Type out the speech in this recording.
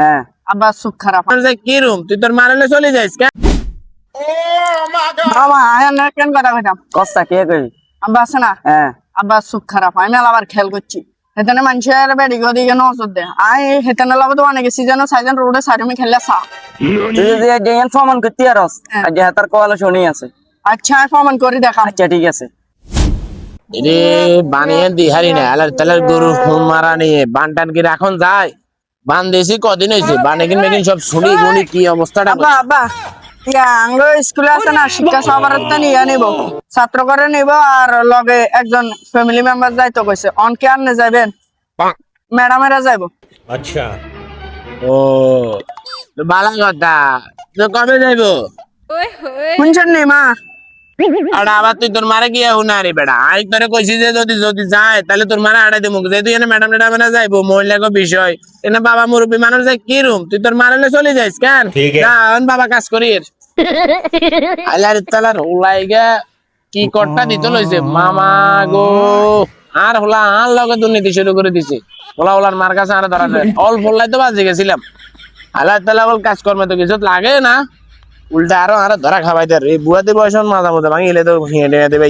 হ্যাঁ আব্বা সুখ খারাপ কি রুম তুই তোর মারলে চলে যাইস কেন? বাবা আয়ান কেন কথা কইতাম কস্তা কে কই আব্বা আছে না হ্যাঁ আব্বা সুখ খারাপ আমি আবার খেয়াল করছি হেতেনে মানুষের বেড়ি দিকে নজর দে আই হেতেনে লাগো তো অনেক সিজন সাইজন রোডে সাইডে খেললে সা তুই যদি ডিএন ফরমান করতে আরস আজ হাতার কল শুনি আছে আচ্ছা প্রমাণ করে দেখা আচ্ছা ঠিক আছে রে বানিয়ে দিহারি না আলার তালার গরু হুম মারা নিয়ে বানটান কি এখন যায় বান দিয়েছি কদিন হয়েছে বানে কিন মেকিন সব শুনি গুনি কি অবস্থাটা আব্বা আব্বা ইয়া আংলো স্কুলে আছে না শিক্ষা সহাবরতা নিয়ে নিব ছাত্র করে নিব আর লগে একজন ফ্যামিলি মেম্বার যাইতো কইছে অন কে আর নে যাবেন ম্যাডামেরা যাইব আচ্ছা ও তো ভালো কথা তো কবে যাইবো শুনছেন নি মা আর আবার তুই তোর মারে গিয়া হুনারি বেড়া আই তোরে কইছি যে যদি যদি যায় তাহলে তোর মারে আড়াই দিমু যে তুই এনে ম্যাডাম ম্যাডাম না যাইবো মহিলাকে বিষয় এনে বাবা মুরব্বী মানুষ যায় কি রুম তুই তোর মারলে চলে যাইস কেন না এখন বাবা কাজ করিস আলার তালার উলাইগা কি কটটা দিতে লইছে মামা গো আর হলা আর লগে দুর্নীতি শুরু করে দিছে ওলা ওলার মার কাছে আর ধরা যায় অল্প হলাই তো বাজে গেছিলাম আল্লাহ তালা বল কাজকর্মে তো কিছু লাগে না উল্টা আরো ধরা খাবাই দেয় এই বুয়াতে বয়স মাথা মতো ভাঙিলে তো হিঁয়ে দেবে